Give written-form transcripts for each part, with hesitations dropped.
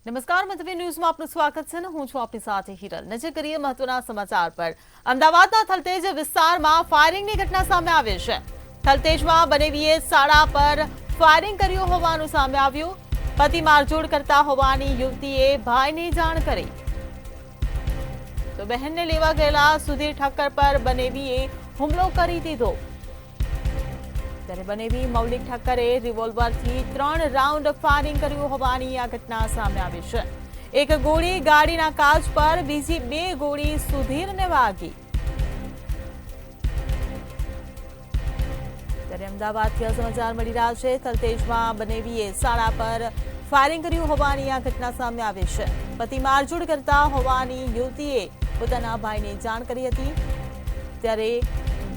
નમસ્કાર મંતવ્ય ન્યૂઝમાં આપનું સ્વાગત છે. હું છું આપની સાથે હિરલ. નજર કરીએ મહત્વના સમાચાર પર. અમદાવાદના થલતેજ વિસ્તારમાં ફાયરિંગની ઘટના સામે આવી છે. થલતેજમાં બનેવીએ શાળા પર ફાયરિંગ કર્યું હોવાનું સામે આવ્યું. પતિ મારઝૂડ કરતા હોવાની યુવતીએ ભાઈને જાણ કરી તો બહેનને લેવા ગયેલા સુધીર ઠક્કર પર બનેવીએ હુમલો કરી દીધો. ત્યારે બનેવી મૌલિક ઠક્કરે રિવોલ્વરથી 3 રાઉન્ડ ફાયરિંગ કર્યું હોવાની આ ઘટના સામે આવી છે. એક ગોળી ગાડીના કાચ પર, બીજી 2 ગોળી સુધીરને વાગી. ત્યારે અમદાવાદથી આ સમાચાર મળી રહ્યા છે. થલતેજમાં બનેવીએ શાળા પર ફાયરિંગ કર્યું હોવાની આ ઘટના સામે આવી છે. પતિ મારઝૂડ કરતા હોવાની યુવતીએ પોતાના ભાઈને જાણ કરી હતી. ત્યારે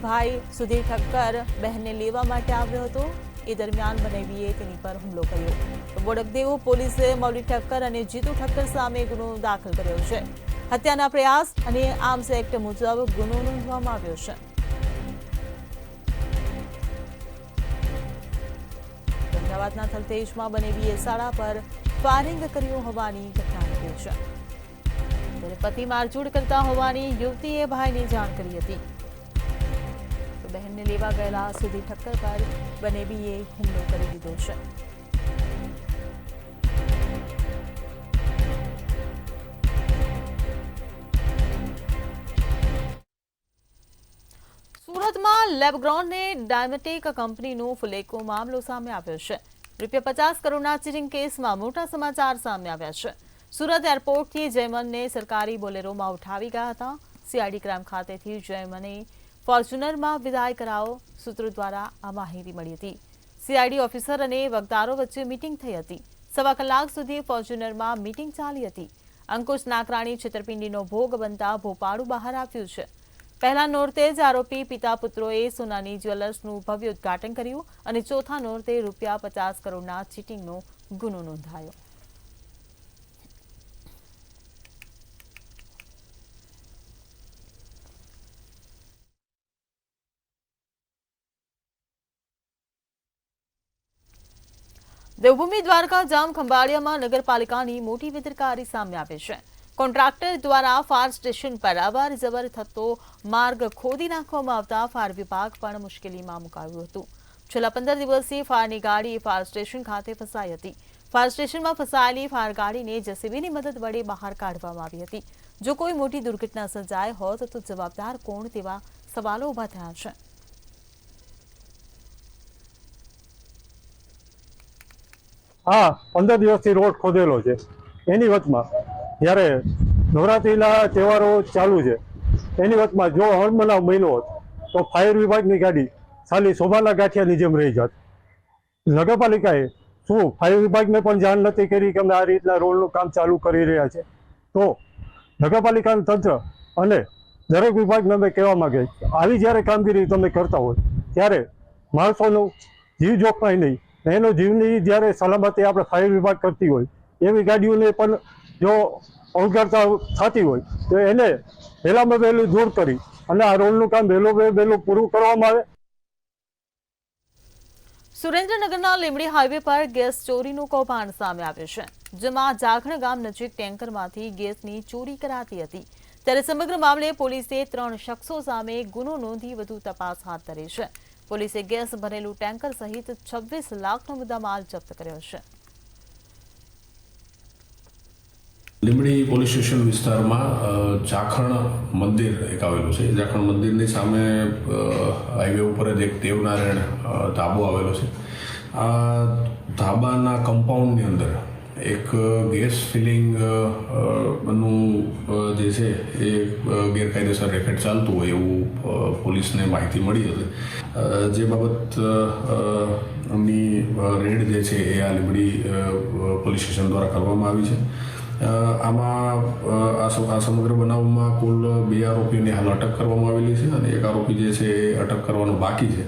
ભાઈ સુધીર ઠક્કર બહેનને લેવા માટે આવ્યો હતો. એ દરમિયાન બનેવીએ તેની પર હુમલો કર્યો. તો બોડકદેવ પોલીસે મૌલિક ઠક્કર અને જીતુ ઠક્કર સામે ગુનો દાખલ કર્યો છે. હત્યાના પ્રયાસ અને આર્મ્સ એક્ટ મુજબ ગુનો નોંધવામાં આવ્યો છે. અમદાવાદના થલતેજમાં બનેવીએ શાળા પર ફાયરિંગ કર્યું હોવાની ઘટના ઘટી છે. ત્યારે પતિ મારઝૂડ કરતા હોવાની યુવતીએ ભાઈને જાણ કરી હતી. બહેનને લેવા ગયેલા સુધીર ઠક્કર પર બનેવીએ હુમલો કરી દીધો છે. સુરતમાં લેબગ્રોન્ડને ડાયમેટિક કંપનીનો ફુલેકો મામલો સામે આવ્યો છે. ₹50 કરોડના ચીટિંગ કેસમાં મોટા સમાચાર સામે આવ્યા છે. સુરત એરપોર્ટથી જયમનને સરકારી બોલેરોમાં ઉઠાવી ગયા હતા. સીઆઈડી ક્રાઇમ ખાતેથી જયમને ફોર્ચ્યુનરમાં વિદાય કરાવો. સૂત્રો દ્વારા આ માહિતી મળી હતી. સીઆઈડી ઓફિસર અને વકદારો વચ્ચે મીટિંગ થઈ હતી. 1.25 કલાક સુધી ફોર્ચ્યુનરમાં મીટિંગ ચાલી હતી. અંકુશ નાકરાણી છેતરપિંડીનો ભોગ બનતા ભોપાળું બહાર આવ્યું છે. પહેલા નોરતે જ આરોપી પિતા પુત્રોએ સોનાની જ્વેલર્સનું ભવ્ય ઉદ્ઘાટન કર્યું અને ચોથા નોરતે ₹50 કરોડના ચીટિંગનો ગુનો નોંધાયો. દેવભૂમિ દ્વારકા જામ ખંભાળિયામાં નગરપાલિકાની મોટી બેદરકારી સામે આવી છે. કોન્ટ્રાક્ટર દ્વારા ફાયર સ્ટેશન પર અવર જવર થતો માર્ગ ખોદી નાખવામાં આવતા ફાયર વિભાગ પણ મુશ્કેલીમાં મુકાયું હતું. છેલ્લા 15 દિવસથી ફાયરની ગાડી ફાયર સ્ટેશન ખાતે ફસાઈ હતી. ફાયર સ્ટેશનમાં ફસાયેલી ફાયર ગાડીને જેસીબીની મદદ વડે બહાર કાઢવામાં આવી હતી. જો કોઈ મોટી દુર્ઘટના સર્જાય હોત તો જવાબદાર કોણ તેવા સવાલો ઉભા થયા છે. હા, 15 દિવસથી રોડ ખોદેલો છે. એની વચમાં જ્યારે નવરાત્રિના તહેવારો ચાલુ છે એની વચમાં જો અણબનાવ બન્યો હોત તો ફાયર વિભાગની ગાડી ખાલી શોભાના ગાંઠિયાની જેમ રહી જાત. નગરપાલિકાએ શું ફાયર વિભાગને પણ જાણ નથી કરી કે અમે આ રીતના રોડનું કામ ચાલુ કરી રહ્યા છે? તો નગરપાલિકાનું તંત્ર અને દરેક વિભાગને અમે કહેવા માંગે આવી જ્યારે કામગીરી તમે કરતા હોય ત્યારે માણસોનું જીવ જોખમાય નહીં. એનો જીવની જ્યારે સલામતી આપણે ફાયર વિભાગ કરતી હોય એવી ગાડીઓને પણ જો અવગણતા થતી હોય તો એને વહેલામાં વહેલું દૂર કરી અને આ રોડનું કામ વહેલું પૂરું કરવામાં આવે. સુરેન્દ્રનગરના લીંબડી હાઈવે પર ગેસ ચોરીનું કૌભાંડ સામે આવ્યું છે. જેમાં જાખણ ગામ નજીક ટેન્કરમાંથી ગેસની ચોરી કરાતી હતી. ત્યારે સમગ્ર મામલે પોલીસે 3 શખ્સો સામે ગુનો નોંધી વધુ તપાસ હાથ ધરી છે. પોલીસે ગેસ ભરેલું ટેન્કર સહિત 26 લાખનો મુદ્દામાલ જપ્ત કર્યો છે. લીંબડી પોલીસ સ્ટેશન વિસ્તારમાં જાખણ મંદિર એક આવેલું છે. જાખણ મંદિરની સામે હાઈવે ઉપર જ એક દેવનારાયણ ધાબો આવેલો છે. આ ધાબાના કમ્પાઉન્ડની અંદર એક ગેસ ફિલિંગ નું જે છે એ ગેરકાયદેસર રેકેટ ચાલતું હોય એવું પોલીસને માહિતી મળી હતી. જે બાબત ની રેડ જે છે એ આ લીંબડી પોલીસ સ્ટેશન દ્વારા કરવામાં આવી છે. આમાં આ સમગ્ર બનાવમાં કુલ 2 આરોપીઓને હાલ અટક કરવામાં આવેલી છે અને એક આરોપી જે છે એ અટક કરવાનો બાકી છે.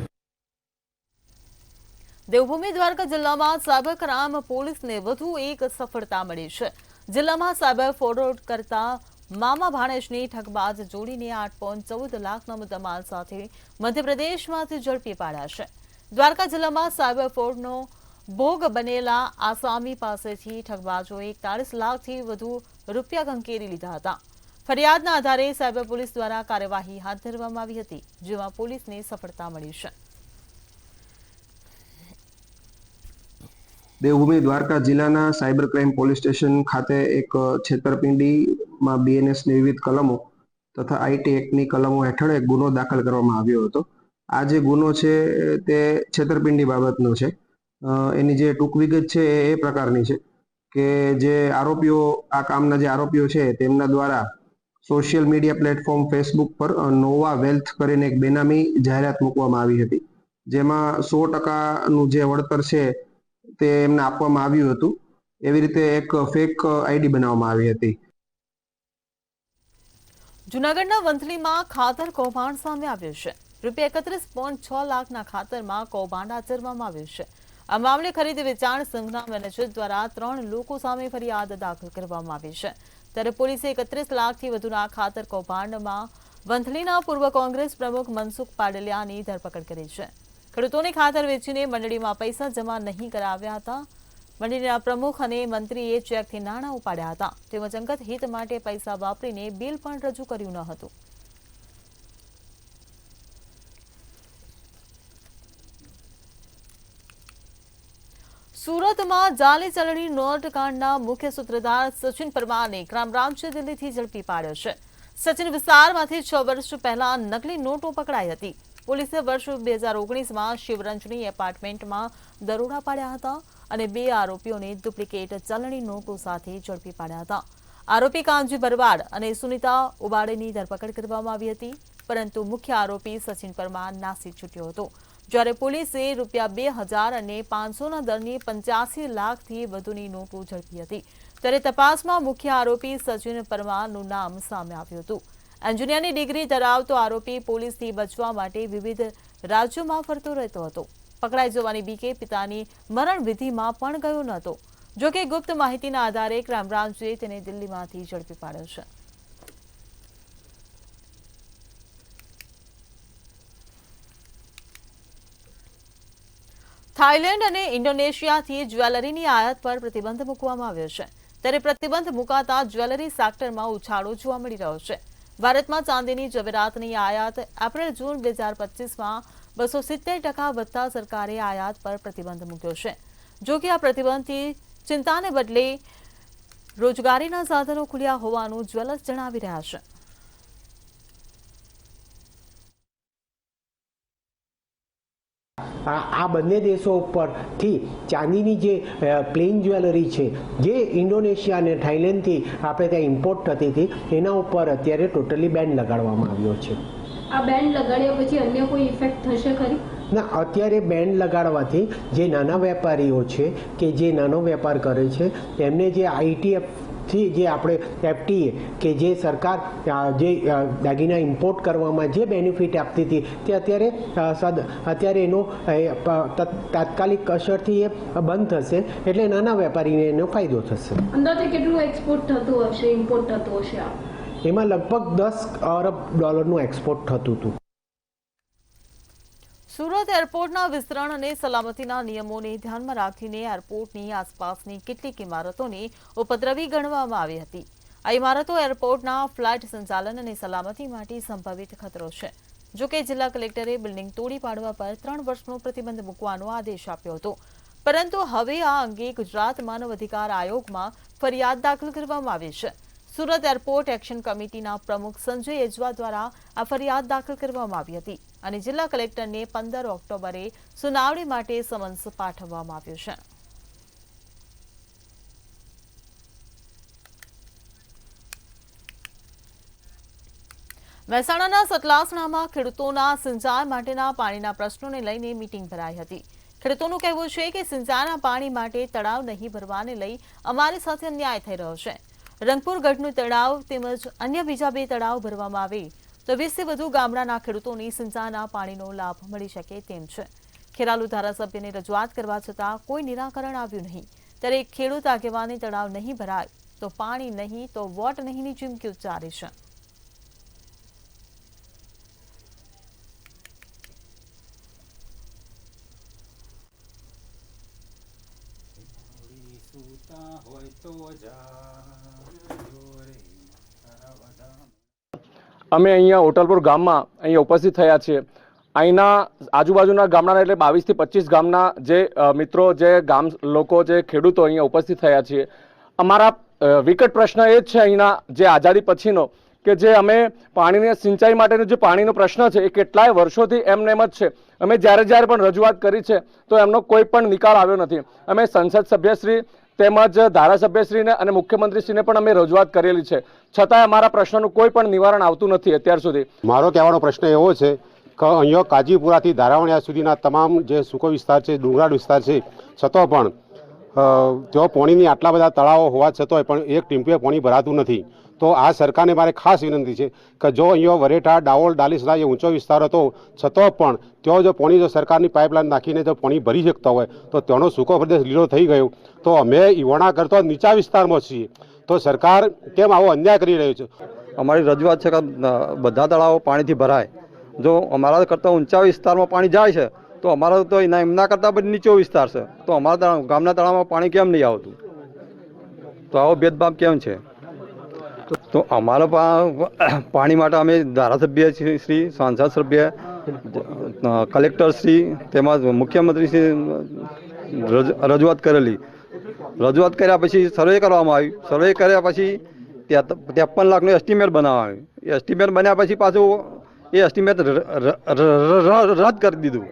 દેવભૂમિ દ્વારકા જિલ્લામાં સાયબર ક્રાઇમ પોલીસને વધુ એક સફળતા મળી છે. જિલ્લામાં સાયબર ફ્રોડ કરતા મામા ભાણેજની ઠગબાજ જોડીને 8.14 લાખના મુદ્દામાલ સાથે મધ્યપ્રદેશમાંથી ઝડપી પાડ્યા છે. દ્વારકા જિલ્લામાં સાયબર ફ્રોડનો ભોગ બનેલા આસામી પાસેથી ઠગબાજોએ 41 લાખથી વધુ રૂપિયા ખંખેરી લીધા હતા. ફરિયાદના આધારે સાયબર પોલીસ દ્વારા કાર્યવાહી હાથ ધરવામાં આવી હતી, જેમાં પોલીસને સફળતા મળી છે. દેવભૂમિ દ્વારકા જિલ્લાના સાયબર ક્રાઇમ પોલીસ સ્ટેશન ખાતે એક છેતરપિંડીમાં બીએનએસની વિવિધ કલમો તથા આઈટી એક્ટની કલમો હેઠળ એક ગુનો દાખલ કરવામાં આવ્યો હતો. આ જે ગુનો છે તે છેતરપિંડી બાબતનો છે. એની જે ટૂંક વિગત છે એ પ્રકારની છે કે જે આરોપીઓ આ કામના જે આરોપીઓ છે તેમના દ્વારા સોશિયલ મીડિયા પ્લેટફોર્મ ફેસબુક પર નોવા વેલ્થ કરીને એક બેનામી જાહેરાત મૂકવામાં આવી હતી, જેમાં 100%નું જે વળતર છે તે એમને આપવામાં આવ્યું હતું. એવી રીતે એક ફેક આઈડી બનાવવામાં આવી હતી. જૂનાગઢના વંથલીમાં ખાતર કૌભાંડ સામે આવ્યું છે. રૂપિયા 31.6 લાખના ખાતરમાં કૌભાંડ આચરવામાં આવ્યું છે. આ મામલે ખરીદ વેચાણ સંઘના મેનેજર દ્વારા 3 લોકો સામે ફરિયાદ દાખલ કરવામાં આવી છે. ત્યારે પોલીસે 31 લાખથી વધુના ખાતર કૌભાંડમાં વંથલીના પૂર્વ કોંગ્રેસ પ્રમુખ મનસુખ પાડલિયાની ધરપકડ કરી છે. ખેડૂતોને ખાતર વેચીને મંડળીમાં પૈસા જમા નહીં કરાવ્યા હતા. મંડળીના પ્રમુખ અને મંત્રીએ ચેકથી નાણાં ઉપાડ્યા હતા, તેમજ અંગત હિત માટે પૈસા વાપરીને બિલ પણ રજૂ કર્યું ન હતું. સુરતમાં જાલી ચલણી નોટ કાંડના મુખ્ય સૂત્રધાર સચિન પરમારને ક્રાઇમ બ્રાન્ચે દિલ્હીથી ઝડપી પાડ્યો છે. સચિન વિસ્તારમાંથી 6 વર્ષ પહેલા નકલી નોટો પકડાઈ હતી. પોલીસે વર્ષ 2019માં શિવરંજની એપાર્ટમેન્ટમાં દરોડા પાડ્યા હતા અને 2 આરોપીઓને ડુપ્લિકેટ ચલણી નોટો સાથે ઝડપી પાડ્યા હતા. આરોપી કાંજી ભરવાડ અને સુનિતા ઉબાડેની ધરપકડ કરવામાં આવી હતી, પરંતુ મુખ્ય આરોપી સચિન પરમાર નાસી છૂટ્યો હતો. જ્યારે પોલીસે ₹2,000 અને 500ના દરની 85 લાખથી વધુની નોટો ઝડપી હતી. ત્યારે તપાસમાં મુખ્ય આરોપી સચિન પરમારનું નામ સામે આવ્યું હતું. એન્જિનિયરની ડિગ્રી ધરાવતો આરોપી પોલીસથી બચવા માટે વિવિધ રાજ્યોમાં ફરતો રહેતો હતો. પકડાઈ જવાની બીકે પિતાની મરણ વિધિમાં પણ ગયો ન હતો. જોકે ગુપ્ત માહિતીના આધારે ક્રાઇમ બ્રાન્ચે તેને દિલ્હીમાંથી ઝડપી પાડ્યો છે. થાઇલેન્ડ અને ઇન્ડોનેશિયાથી જ્વેલરીની આયાત પર પ્રતિબંધ મૂકવામાં આવ્યો છે. ત્યારે પ્રતિબંધ મુકાતા જ્વેલરી સેક્ટરમાં ઉછાળો જોવા મળી રહ્યો છે. ભારતમાં ચાંદીની જવેરાતની આયાત એપ્રિલ-જૂન 2025માં 270% વધતા સરકારે આયાત પર પ્રતિબંધ મૂક્યો છે. જો કે આ પ્રતિબંધથી ચિંતાને બદલે રોજગારીના સાધનો ખુલ્યા હોવાનું જ્વેલર્સ જણાવી રહ્યા છે. આ બંને દેશો ઉપરથી ચાંદીની જે પ્લેન જ્વેલરી છે, જે ઇન્ડોનેશિયા અને થાઇલેન્ડથી આપણે ત્યાં ઇમ્પોર્ટ થતી હતી, એના ઉપર અત્યારે ટોટલી બેન લગાડવામાં આવ્યો છે. આ બેન લગાડ્યા પછી અન્ય કોઈ ઇફેક્ટ થશે ખરી? ના, અત્યારે બેન લગાડવાથી જે નાના વેપારીઓ છે કે જે નાનો વેપાર કરે છે એમને જે આઈટીએફથી જે આપણે એફટીએ કે જે સરકાર જે દાગીના ઇમ્પોર્ટ કરવામાં જે બેનિફિટ આપતી હતી તે અત્યારે એનો તાત્કાલિક અસરથી એ બંધ થશે, એટલે નાના વેપારીને એનો ફાયદો થશે. અંદાજે કેટલું એક્સપોર્ટ થતું હશે, ઇમ્પોર્ટ થતું હશે? એમાં લગભગ $10 અરબ એક્સપોર્ટ થતું હતું. સુરત એરપોર્ટના વિસ્તરણ અને સલામતીના નિયમોને ધ્યાનમાં રાખીને એરપોર્ટની આસપાસની કેટલીક ઇમારતોને ઉપદ્રવી ગણવામાં આવી હતી. આ ઇમારતો એરપોર્ટના ફ્લાઇટ સંચાલન અને સલામતી માટે સંભવિત ખતરો છે. જોકે જિલ્લા કલેક્ટરે બિલ્ડિંગ તોડી પાડવા પર 3 વર્ષનો પ્રતિબંધ મૂકવાનો આદેશ આપ્યો હતો, પરંતુ હવે આ અંગે ગુજરાત માનવ અધિકાર આયોગમાં ફરિયાદ દાખલ કરવામાં આવી છે. સુરત એરપોર્ટ એક્શન કમિટીના પ્રમુખ સંજય એજવા દ્વારા આ ફરિયાદ દાખલ કરવામાં આવી હતી અને જિલ્લા કલેક્ટરને 15 ઓક્ટોબરે સુનાવણી માટે સમન્સ પાઠવવામાં આવ્યું છે. મહેસાણાના સતલાસણામાં ખેડૂતોના સિંચાઈ માટેના પાણીના પ્રશ્નોને લઈને મીટિંગ ભરાઈ હતી. ખેડૂતોનું કહેવું છે કે સિંચાઈના પાણી માટે તળાવ નહીં ભરવાને લઈ અમારી સાથે અન્યાય થઈ રહ્યો છે. રંગપુર ગઢનું તળાવ તેમજ અન્ય બીજા 2 તળાવ ભરવામાં આવે તો 20થી વધુ ગામડાના ખેડૂતોને સિંચાઈના પાણીનો લાભ મળી શકે તેમ છે. ખેરાલુ ધારાસભ્યને રજૂઆત કરવા છતાં કોઈ નિરાકરણ આવ્યું નહીં. ત્યારે ખેડૂત આગેવાને તળાવ નહીં ભરાય તો પાણી નહીં તો વોટ નહીંની ચીમકી ઉચ્ચારી છે. અમે અહીંયા હોટલપુર ગામમાં અહીંયા ઉપસ્થિત થયા છીએ. અહીંના આજુબાજુના ગામડાના એટલે 22 થી 25 ગામના જે મિત્રો, જે ગામ લોકો, જે ખેડૂતો અહીંયા ઉપસ્થિત થયા છીએ. અમારા વિકટ પ્રશ્ન એ જ છે અહીંના જે આઝાદી પછીનો, કે જે અમે પાણીની સિંચાઈ માટેનો જે પાણીનો પ્રશ્ન છે એ કેટલાય વર્ષોથી એમને એમ જ છે. અમે જ્યારે પણ રજૂઆત કરી છે તો એમનો કોઈ પણ નિકાલ આવ્યો નથી. અમે સંસદ સભ્યશ્રી તેમજ ધારાસભ્યશ્રીને અને મુખ્યમંત્રીશ્રીને પણ અમે રજૂઆત કરેલી છે, છતાંય અમારા પ્રશ્નનું કોઈ પણ નિવારણ આવતું નથી અત્યાર સુધી. મારો કહેવાનો પ્રશ્ન એવો છે કે અહીંયા કાજીપુરાથી ધારાવણિયા સુધીના તમામ જે સૂકો વિસ્તાર છે, ડુંગરાળ વિસ્તાર છે, છતાં પણ તેઓ પાણીની આટલા બધા તળાવો હોવા છતાંય પણ એક ટીમ્પે પાણી ભરાતું નથી. તો આ સરકારને મારે ખાસ વિનંતી છે કે જો અહીંયા વરેઠા, દાવોલ, ડાલીસરા જે ઊંચો વિસ્તાર હતો છતાં પણ તેઓ જો પાણી જો સરકારની પાઇપલાઇન નાખીને જો પાણી ભરી શકતા હોય તો તેનો સૂકો પ્રદેશ લીલો થઈ ગયો. તો અમે ઈવાણા કરતો નીચા વિસ્તારમાં છીએ, તો સરકાર કેમ આવો અન્યાય કરી રહ્યો છે? અમારી રજૂઆત છે કે બધા તળાવો પાણીથી ભરાય. જો અમારા કરતાં ઊંચા વિસ્તારમાં પાણી જાય છે તો અમારા તો એમના કરતાં પણ નીચો વિસ્તાર છે, તો અમારા ગામના તળાવમાં પાણી કેમ નહીં આવતું? તો આવો ભેદભાવ કેમ છે? તો અમારા પાણી માટે અમે ધારાસભ્ય શ્રી, સાંસદ સભ્ય, કલેક્ટરશ્રી તેમજ મુખ્યમંત્રીશ્રી રજૂઆત કરેલી. રજૂઆત કર્યા પછી સર્વે કરવામાં આવ્યું. સર્વે કર્યા પછી 53 લાખનું એસ્ટિમેટ બનાવવામાં આવ્યું. એસ્ટિમેટ બન્યા પછી પાછું એ એસ્ટિમેટ રદ કરી દીધું.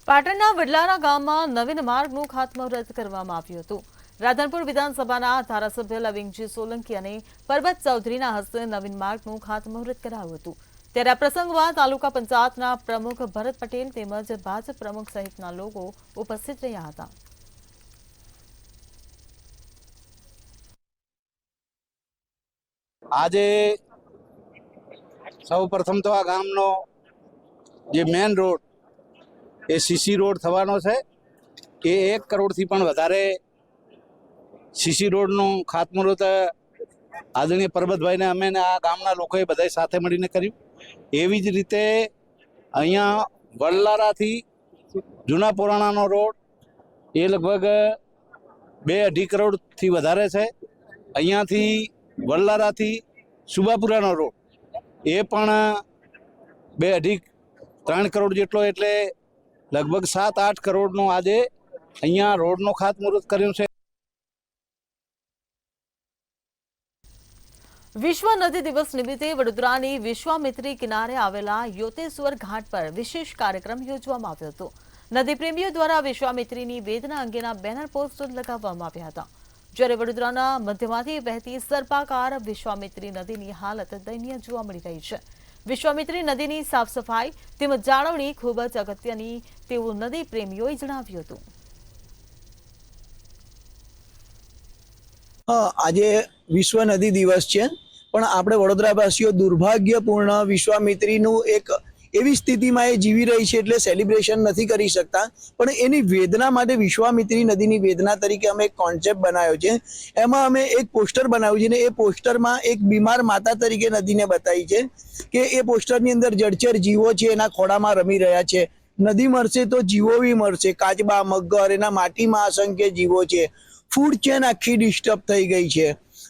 પાટણના વડલાના ગામમાં નવીન માર્ગનું ખાતમુહૂર્ત કરવામાં આવ્યું હતું. રાધનપુર વિધાનસભાના ધારાસભ્ય લવિંગજી સોલંકી અને પરબત ચૌધરીના હસ્તે નવીન માર્ગનું ખાતમુહૂર્ત કરાયું હતું. ત્યારે આ પ્રસંગમાં તાલુકા પંચાયતના પ્રમુખ ભરત પટેલ તેમજ ભાજપ પ્રમુખ સહિતના લોકો ઉપસ્થિત રહ્યા હતા. આજે સૌ પ્રથમ તો આ ગામનો જે મેન રોડ એ સીસી રોડ થવાનો છે. એ 1 કરોડથી પણ વધારે સીસી રોડનું ખાતમુહૂર્ત આદરણીય પરબતભાઈને અમે આ ગામના લોકોએ બધા સાથે મળીને કર્યું. એવી જ રીતે અહીંયા વડલારાથી જૂના પુરાણાનો રોડ એ લગભગ 2-2.5 કરોડથી વધારે છે. અહીંયાથી વડલારાથી સુબાપુરાનો રોડ એ પણ 2-2.5-3 કરોડ જેટલો, એટલે લગભગ 7-8 કરોડનો આજે અહીંયા રોડનો ખાતમુહૂર્ત કર્યું છે. વિશ્વ નદી દિવસ નિમિત્તે વડોદરાની વિશ્વામિત્રી કિનારે આવેલા યોતેશ્વર ઘાટ પર વિશેષ કાર્યક્રમ યોજવામાં આવ્યો હતો. નદી પ્રેમીઓ દ્વારા વિશ્વામિત્રીની વેદના અંગેના બેનર પોસ્ટર લગાવવામાં આવ્યા હતા. જ્યારે વડોદરાના મધ્યમાંથી વહેતી સર્પાકાર વિશ્વામિત્રી નદીની હાલત દયનીય જોવા મળી રહી છે. વિશ્વામિત્રી નદીની સાફ સફાઈ તેમજ જાળવણી ખૂબ જ અગત્યની તેવું નદી પ્રેમીઓએ જણાવ્યું હતું. આજે વિશ્વ નદી દિવસ છે, પણ આપણે વડોદરાવાસીઓ દુર્ભાગ્યપૂર્ણ વિશ્વામિત્રીનું એક એવી સ્થિતિમાં એ જીવી રહી છે એટલે સેલિબ્રેશન નથી કરી શકતા. પણ એની વેદના માટે વિશ્વામિત્રી નદીની વેદના તરીકે અમે એક કોન્સેપ્ટ બનાવ્યો છે. એમાં અમે એક પોસ્ટર બનાવ્યું છે ને એ પોસ્ટરમાં એક બીમાર માતા તરીકે નદીને બતાવી છે કે એ પોસ્ટરની અંદર જળચર જીવો છે એના ખોળામાં રમી રહ્યા છે. નદી મરશે તો જીવો બી મરશે. કાચબા, મગર, એના માટીમાં અસંખ્ય જીવો છે. ફૂડ ચેન આખી ડિસ્ટર્બ થઈ ગઈ છે.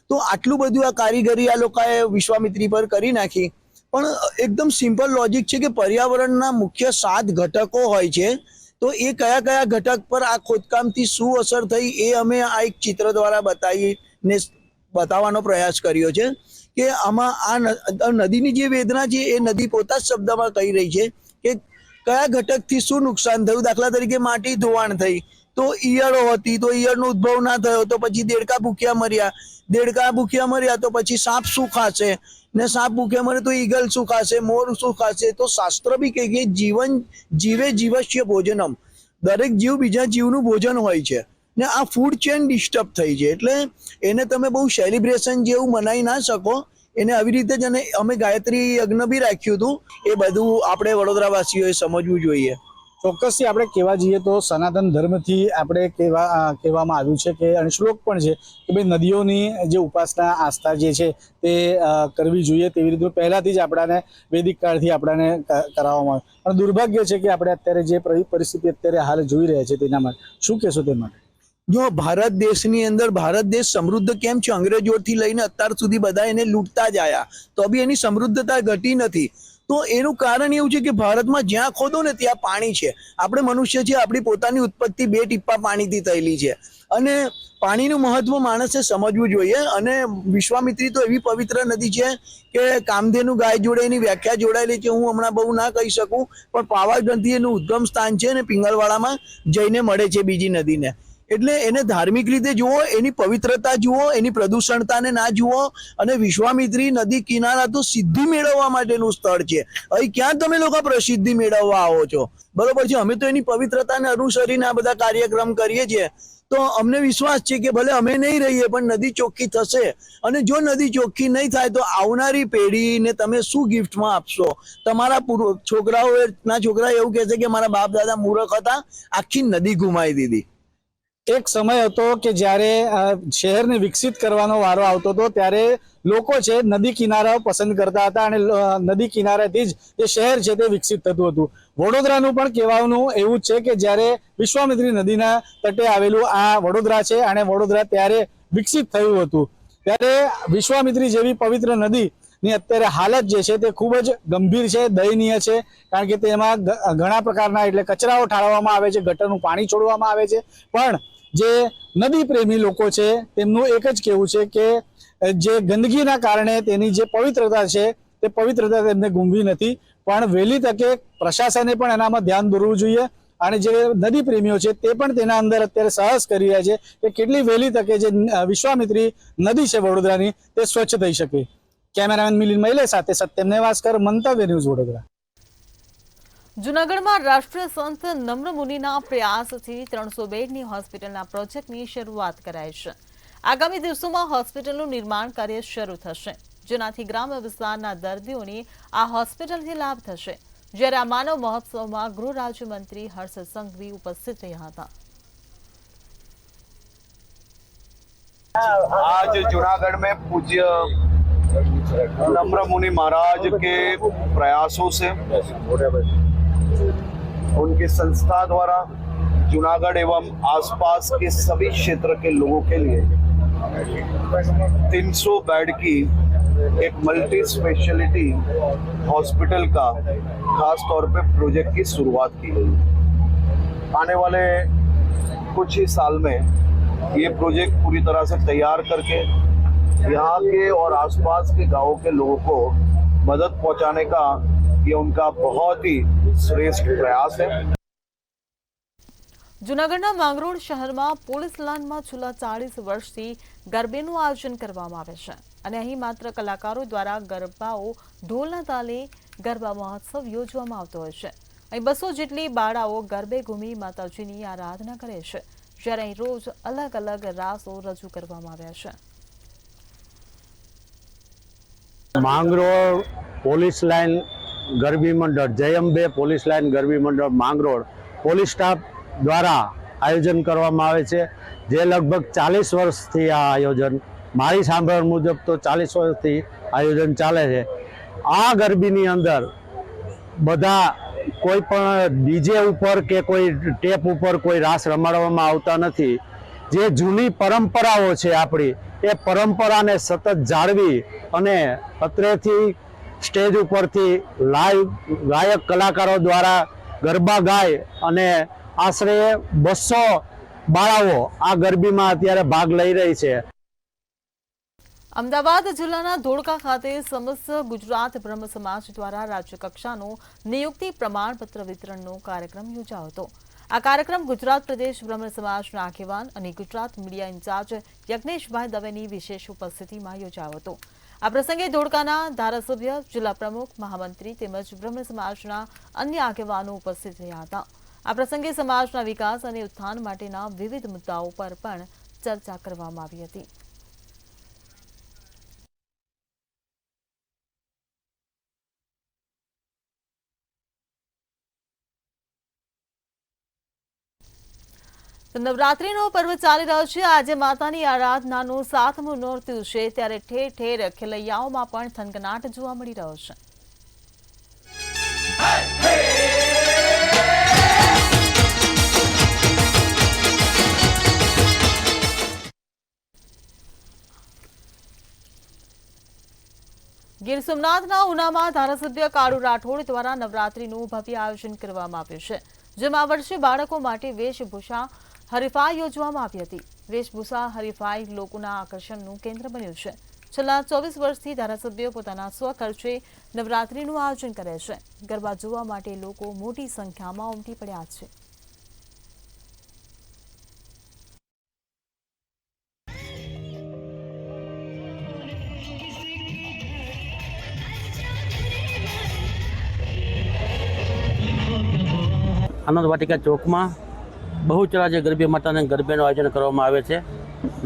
તો આટલું બધું આ કારીગરી આ લોકોએ વિશ્વામિત્રી પર કરી નાખી. પણ એકદમ સિમ્પલ લોજિક છે કે પર્યાવરણના મુખ્ય 7 ઘટકો હોય છે, તો એ કયા કયા ઘટક પર આ ખોદકામથી શું અસર થઈ એ અમે આ એક ચિત્ર દ્વારા બતાવવાનો પ્રયાસ કર્યો છે કે આમાં આ નદીની જે વેદના છે એ નદી પોતા જ શબ્દમાં કહી રહી છે કે કયા ઘટકથી શું નુકસાન થયું. દાખલા તરીકે માટી ધોવાણ થઈ તો ઈયળો હતી, તો ઈયળનો ઉદ્ભવ ના થયો તો પછી દેડકા ભૂખ્યા મર્યા તો પછી સાપ શું ખાશે, ને સાપ ભૂખ્યા મરે તો ઈગલ શું ખાશે, મોર શું ખાશે. તો શાસ્ત્ર બી કહે કે જીવન જીવે જીવસ્ય ભોજનમ, દરેક જીવ બીજા જીવનું ભોજન હોય છે. ને આ ફૂડ ચેન ડિસ્ટર્બ થઈ છે એટલે એને તમે બહુ સેલિબ્રેશન જેવું મનાવી ના શકો. એને આવી રીતે જ અમે ગાયત્રી યજ્ઞ બી રાખ્યું હતું. એ બધું આપણે વડોદરાવાસીઓએ સમજવું જોઈએ. ચોક્કસથી આપણે કહેવા જઈએ તો સનાતન ધર્મથી આપણે કહેવામાં આવ્યું છે કે અને શ્લોક પણ છે કે ભાઈ નદીઓની જે ઉપાસના આસ્થા જે છે તે કરવી જોઈએ. તેવી રીતે પહેલાંથી જ આપણાને વૈદિક કાળથી આપણાને કરાવવામાં આવે. પણ દુર્ભાગ્ય છે કે આપણે અત્યારે જે પરિસ્થિતિ અત્યારે હાલ જોઈ રહ્યા છે તેના માટે શું કહેશો તે માટે? જો ભારત દેશની અંદર ભારત દેશ સમૃદ્ધ કેમ છે? અંગ્રેજોથી લઈને અત્યાર સુધી બધા એને લૂંટતા જ આવ્યા, તો બી એની સમૃદ્ધતા ઘટી નથી. તો એનું કારણ એવું છે કે ભારતમાં જ્યાં ખોદો ને ત્યાં પાણી છે. આપણે મનુષ્ય છે, આપણી પોતાની ઉત્પત્તિ 2 ટીપા પાણીથી થયેલી છે, અને પાણીનું મહત્વ માણસે સમજવું જોઈએ. અને વિશ્વામિત્રી તો એવી પવિત્ર નદી છે કે કામધેનુ ગાય જોડે એની વ્યાખ્યા જોડાયેલી છે. હું હમણાં બહુ ના કહી શકું, પણ પાવાગઢથી એનું ઉદ્ગમ સ્થાન છે અને પિંગલવાડામાં જઈને મળે છે બીજી નદીને. એટલે એને ધાર્મિક રીતે જુઓ, એની પવિત્રતા જુઓ, એની પ્રદૂષણતાને ના જુઓ. અને વિશ્વામિત્રી નદી કિનારા તો સિદ્ધિ મેળવવા માટેનું સ્થળ છે. અહીં ક્યાં તમે લોકો પ્રસિદ્ધિ મેળવવા આવો છો? બરોબર છે, અમે તો એની પવિત્રતાને અનુસરીને આ બધા કાર્યક્રમ કરીએ છીએ. તો અમને વિશ્વાસ છે કે ભલે અમે નહીં રહીએ પણ નદી ચોખ્ખી થશે. અને જો નદી ચોખ્ખી નહીં થાય તો આવનારી પેઢીને તમે શું ગિફ્ટમાં આપશો? તમારા છોકરા એવું કહેશે કે મારા બાપ દાદા મૂર્ખ હતા, આખી નદી ગુમાવી દીધી. એક સમય હતો કે જ્યારે શહેરને વિકસિત કરવાનો વારો આવતો હતો, ત્યારે લોકો છે નદી કિનારાઓ પસંદ કરતા હતા, અને નદી કિનારાથી જ જે શહેર છે તે વિકસિત થતું હતું. વડોદરાનું પણ કહેવાનું એવું જ છે કે જ્યારે વિશ્વામિત્રી નદીના તટે આવેલું આ વડોદરા છે, અને વડોદરા ત્યારે વિકસિત થયું હતું. ત્યારે વિશ્વામિત્રી જેવી પવિત્ર નદીની અત્યારે હાલત જે છે તે ખૂબ જ ગંભીર છે, દયનીય છે. કારણ કે તેમાં ઘણા પ્રકારના એટલે કચરાઓ ઠાલવવામાં આવે છે, ગટરનું પાણી છોડવામાં આવે છે. પણ જે નદી પ્રેમી લોકો છે તેમનું એક જ કહેવું છે કે જે ગંદકીના કારણે તેની જે પવિત્રતા છે તે પવિત્રતા તેમને ગુમવી નથી. પણ વહેલી તકે પ્રશાસને પણ એનામાં ધ્યાન દોરવું જોઈએ, અને જે નદી પ્રેમીઓ છે તે પણ તેના અંદર અત્યારે સાહસ કરી રહ્યા છે કે કેટલી વહેલી તકે જે વિશ્વામિત્રી નદી છે વડોદરાની તે સ્વચ્છ થઈ શકે. કેમેરામેન મિલિંદ મૈલે સાથે સત્યમ નેવાસ્કર, મંતવ્ય ન્યૂઝ, વડોદરા. જૂનાગઢમાં રાષ્ટ્રીય સંત નમ્ર મુનિના પ્રયાસથી 300 બેડની હોસ્પિટલના પ્રોજેક્ટની શરૂઆત કરાઈ છે. આગામી દિવસોમાં હોસ્પિટલનું નિર્માણ કાર્ય શરૂ થશે, જેનાથી ગ્રામ્ય વિસ્તારના દર્દીઓને આ હોસ્પિટલથી લાભ થશે. જ્યારે આ માનવ મહોત્સવમાં ગૃહ રાજ્યમંત્રી હર્ષ સંઘવી ઉપસ્થિત રહ્યા હતા. आज जूनागढ़ में पूज्य नम्र मुनि महाराज के प्रयासों से उनकी संस्था द्वारा जूनागढ़ एवं आसपास के सभी क्षेत्र के लोगों के लिए 300 बेड की एक मल्टी स्पेशलिटी हॉस्पिटल का खास तौर पे प्रोजेक्ट की शुरुआत की गई। आने वाले कुछ ही साल में ये प्रोजेक्ट पूरी तरह से तैयार करके यहाँ के और आसपास के गांवों के लोगों को मदद पहुंचाने का ये उनका बहुत ही श्रेष्ठ प्रयास है। જૂનાગઢના માંગરોળ શહેરમાં પોલીસ લાઇનમાં છેલ્લા 40 વર્ષથી ગરબેનું આયોજન કરવામાં આવે છે, અને અહીં માત્ર કલાકારો દ્વારા ગરબાઓ ઢોલના તાલે ગરબા મહોત્સવ યોજવામાં આવતો હોય છે. અહીં 200 જેટલી બાળાઓ ગરબે ઘૂમી માતાજીની આરાધના કરે છે, જ્યારે અહીં રોજ અલગ અલગ રાસો રજૂ કરવામાં આવ્યા છે. માંગરોળ પોલીસ લાઇન ગરબી મંડળ, જયંબે પોલીસ લાઇન ગરબી મંડળ માંગરોળ પોલીસ સ્ટાફ દ્વારા આયોજન કરવામાં આવે છે, જે લગભગ 40 વર્ષથી આ આયોજન, મારી સાંભળ મુજબ તો 40 વર્ષથી આયોજન ચાલે છે. આ ગરબીની અંદર બધા કોઈ પણ ડીજે ઉપર કે કોઈ ટેપ ઉપર કોઈ રાસ રમાડવામાં આવતા નથી. જે જૂની પરંપરાઓ છે આપણી, એ પરંપરાને સતત જાળવી અને અત્રેથી સ્ટેજ ઉપરથી લાઈવ ગાયક કલાકારો દ્વારા ગરબા ગાય અને આશરે 200 બાળાઓ આ ગરબીમાં અત્યારે ભાગ લઈ રહી છે. અમદાવાદ જિલ્લાના ધોળકા ખાતે સમસ્ત ગુજરાત બ્રહ્મ સમાજ દ્વારા રાજ્યકક્ષાનો નિયુક્તિ પ્રમાણપત્ર વિતરણનો કાર્યક્રમ યોજાયો હતો. આ કાર્યક્રમ ગુજરાત પ્રદેશ બ્રહ્મ સમાજના આગેવાન અને ગુજરાત મીડિયા ઇન્ચાર્જ યજ્ઞેશભાઈ દવેની વિશેષ ઉપસ્થિતિમાં યોજાયો હતો. આ પ્રસંગે ધોળકાના ધારાસભ્ય, જિલ્લા પ્રમુખ, મહામંત્રી તેમજ બ્રહ્મ સમાજના અન્ય આગેવાનો ઉપસ્થિત રહ્યા હતા. આ પ્રસંગે સમાજના વિકાસ અને ઉત્થાન માટેના વિવિધ મુદ્દાઓ પર પણ ચર્ચા કરવામાં આવી હતી. નવરાત્રીનો પર્વ ચાલી રહ્યો છે. આજે માતાની આરાધનાનું 7મું નોરતું છે, ત્યારે ઠેર ઠેર ખેલૈયાઓમાં પણ થનગનાટ જોવા મળી રહ્યો છે. ગીર સોમનાથના ઉનામાં ધારાસભ્ય કાળુ રાઠોડ દ્વારા નવરાત્રીનું ભવ્ય આયોજન કરવામાં આવ્યું છે, જેમાં આ વર્ષે બાળકો માટે વેશભૂષા હરીફાઈ યોજવામાં આવી હતી. વેશભૂષા હરીફાઈ લોકોના આકર્ષણનું કેન્દ્ર બન્યું છે. છેલ્લા 24 વર્ષથી ધારાસભ્યો પોતાના સ્વખર્ચે નવરાત્રીનું આયોજન કરે છે. ગરબા જોવા માટે લોકો મોટી સંખ્યામાં ઉમટી પડ્યા છે. આનંદ વાટિકા ચોકમાં બહુચરા જે ગરબી માતાના ગરબેનું આયોજન કરવામાં આવે છે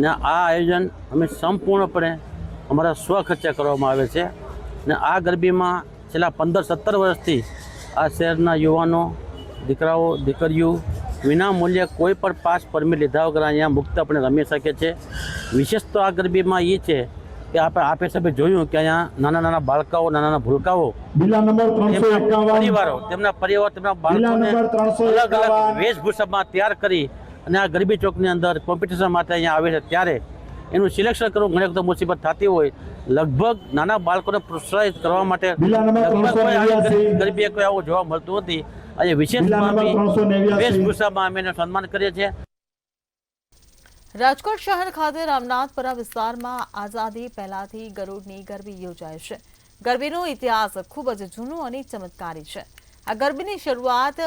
ને આ આયોજન અમે સંપૂર્ણપણે અમારા સ્વખર્ચે કરવામાં આવે છે ને આ ગરબીમાં છેલ્લા 15-17 વર્ષથી આ શહેરના યુવાનો, દીકરાઓ, દીકરીઓ વિના મૂલ્યે કોઈ પણ પાસ પરમિટ લીધા વગર અહીંયા મુક્તપણે રમી શકે છે. વિશેષ તો આ ગરબીમાં એ છે કે આપણે સભે જોયું કે અહીંયા નાના નાના બાળકાઓ, નાના નાના ભૂલકાઓ, તેમના પરિવાર તેમના બાળકોને અલગ અલગ વેશભૂષામાં તૈયાર કરી અને આ ગરબી ચોકની અંદર કોમ્પિટિશન માટે અહીંયા આવે છે. ત્યારે એનું સિલેક્શન કરવું ઘણી વખત મુસીબત થતી હોય. લગભગ નાના બાળકોને પ્રોત્સાહિત કરવા માટે ગરબી કોઈ આવું જોવા મળતું નથી. આજે વિશેષ વેશભૂષામાં અમે એનું સન્માન કરીએ છીએ. રાજકોટ શહેર ખાતે રામનાથપરા વિસ્તારમાં આઝાદી પહેલાથી ગરુડની ગરબી યોજાય છે. ગરબીનો ઇતિહાસ ખૂબ જ જૂનો અને ચમત્કારી છે. આ ગરબીની શરૂઆત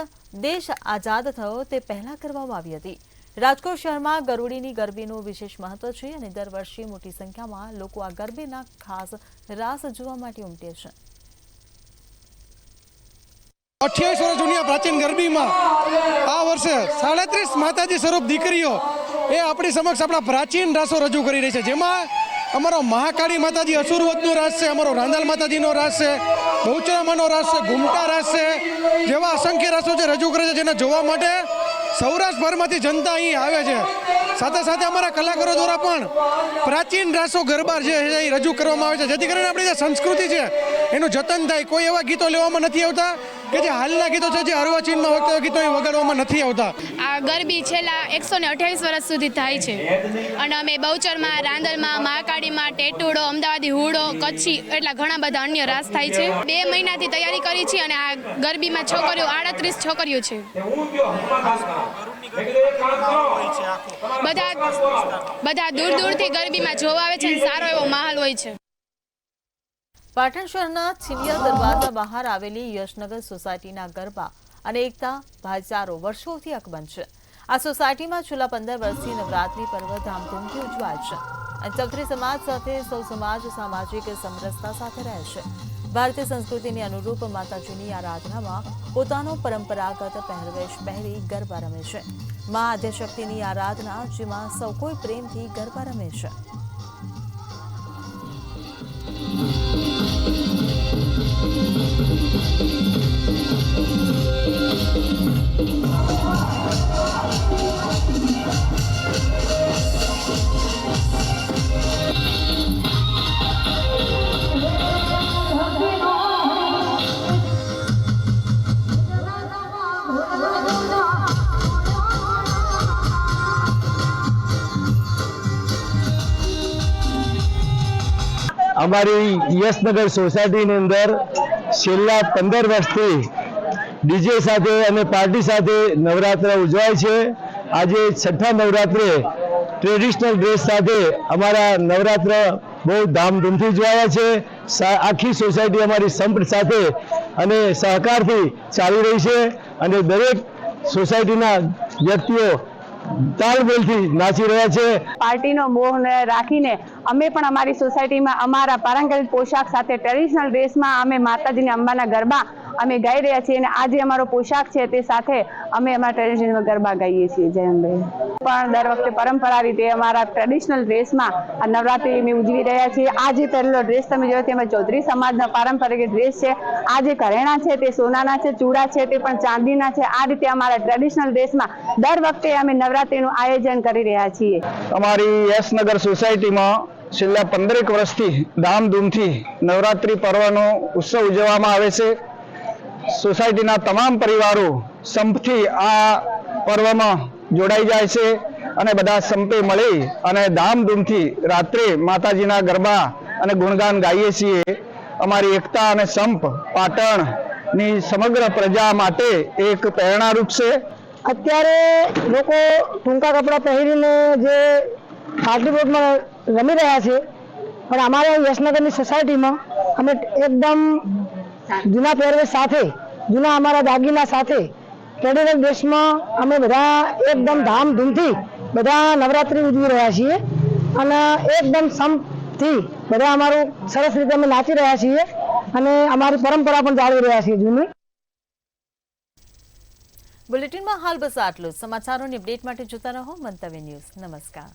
દેશ આઝાદ થયો તે પહેલા કરવામાં આવી હતી. રાજકોટ શહેરમાં ગરુડીની ગરબીનું વિશેષ મહત્વ છે અને દર વર્ષે મોટી સંખ્યામાં લોકો આ ગરબીના ખાસ રાસ જોવા માટે ઉમટે છે. 28 વર્ષ જૂની પ્રાચીન ગરબીમાં આ વર્ષે 37 માતાજી સ્વરૂપ દીકરીઓ એ આપણી સમક્ષ આપણા પ્રાચીન રાસો રજૂ કરી રહી છે, જેમાં અમારો મહાકાળી માતાજી અસુરવદનો રાસ છે, અમારો રાંદલ માતાજીનો રાસ છે, બહુચરામાનો રાસ છે, ઘૂમટા રાસ છે, જેવા અસંખ્ય રાસો જે રજૂ કરે છે, જેને જોવા માટે સૌરાષ્ટ્રભરમાંથી જનતા અહીં આવે છે. સાથે સાથે અમારા કલાકારો દ્વારા પણ પ્રાચીન રાસો ગરબા જે રજૂ કરવામાં આવે છે, જેથી કરીને આપણી જે સંસ્કૃતિ છે એનું જતન થાય. કોઈ એવા ગીતો લેવામાં નથી આવતા કે જે હાલના ગીતો છે, જે અર્વાચીનમાં વખતે ગીતો વગાડવામાં નથી આવતા. આ ગરબી છેલ્લા 128 વર્ષ સુધી થાય છે અને અમે બહુચરમાં, રાંદલમાં, મહાકાળીમાં, ટેટુડો, અમદાવાદી હુડો, કચ્છી એટલા ઘણા બધા અન્ય રાસ થાય છે. 2 મહિનાથી તૈયારી કરી છે અને આ ગરબીમાં છોકરીઓ 38 છોકરીઓ છે. બધા દૂર દૂરથી ગરબીમાં જોવા આવે છે. સારો એવો માહોલ હોય છે. પાટણ શહેરના છીલિયા દરવાજા બહાર આવેલી યશનગર સોસાયટીના ગરબા અને એકતા ભાઈચારો વર્ષોથી અકબંધ છે. આ સોસાયટીમાં છેલ્લા 15 વર્ષથી નવરાત્રી પર્વ ધામધૂમથી ઉજવાય છે અને ચૌધરી સમાજ સાથે સૌ સમાજ સામાજિક સમરસતા સાથે રહે છે. ભારતીય સંસ્કૃતિની અનુરૂપ માતાજીની આરાધનામાં પોતાનો પરંપરાગત પહેરવેશ પહેરી ગરબા રમે છે. મા આદ્યશક્તિની આરાધના, જેમાં સૌ કોઈ પ્રેમથી ગરબા રમે છે. અમારી યશનગર સોસાયટીની અંદર છેલ્લા 15 વર્ષથી ડીજે સાથે અને પાર્ટી સાથે નવરાત્ર ઉજવાય છે. આજે છઠ્ઠા નવરાત્રે ટ્રેડિશનલ ડ્રેસ સાથે અમારા નવરાત્ર બહુ ધામધૂમથી ઉજવાયા છે. આખી સોસાયટી અમારી સંપ સાથે અને સહકારથી ચાલી રહી છે અને દરેક સોસાયટીના વ્યક્તિઓ તાલમેલથી નાચી રહ્યા છે. પાર્ટીનો મોહ રાખીને અમે પણ અમારી સોસાયટીમાં અમારા પારંપરિક પોશાક સાથે ટ્રેડિશનલ ડ્રેસમાં અમે માતાજીની અંબાના ગરબા અમે ગાઈ રહ્યા છીએ અને આજે અમારો પોશાક છે તે સાથે અમે અમારા ટ્રેડિશનલ ગરબા ગાઈએ છીએ. જય અંબે. પણ દર વખતે પરંપરા રીતે અમારા ટ્રેડિશનલ ડ્રેસમાં આ નવરાત્રી અમે ઉજવી રહ્યા છીએ. આ જે પહેરેલો ડ્રેસ તમે જોયો તેમાં ચૌધરી સમાજના પારંપરિક ડ્રેસ છે. આ જે ઘરેણા છે તે સોનાના છે, ચૂડા છે તે પણ ચાંદીના છે. આ રીતે અમારા ટ્રેડિશનલ ડ્રેસમાં દર વખતે અમે નવરાત્રીનું આયોજન કરી રહ્યા છીએ. અમારી યશનગર સોસાયટીમાં છેલ્લા 15 વર્ષથી ધામધૂમથી નવરાત્રી પર્વનો ઉત્સવ ઉજવવામાં આવે છે. સોસાયટીના તમામ પરિવારો સંપથી આ પર્વમાં જોડાઈ જાય છે અને બધા સંપે મળી અને ધામધૂમથી રાત્રે માતાજીના ગરબા અને ગુણગાન ગાઈએ છીએ અમારી એકતા અને સંપ પાટણની સમગ્ર પ્રજા માટે એક પ્રેરણારૂપ છે. અત્યારે લોકો ટૂંકા કપડાં પહેરીને જે પાર્ટી પ્લોટમાં રમી રહ્યા છે, પણ અમારે યશનગરની સોસાયટીમાં અમે એકદમ જૂના પહેરવેશ સાથે, જૂના અમારા દાગીના સાથે ટ્રેડિશનલ ડ્રેસમાં અમે બધા એકદમ ધામધૂમથી બધા નવરાત્રિ ઉજવી રહ્યા છીએ અને એકદમ સંપથી બધા અમારું સરસ રીતે અમે નાચી રહ્યા છીએ અને અમારી પરંપરા પણ જાળવી રહ્યા છીએ જૂની. બુલેટિનમાં હાલ બસ આટલું. સમાચારોની અપડેટ માટે જોતા રહો મંતવ્ય ન્યૂઝ. નમસ્કાર.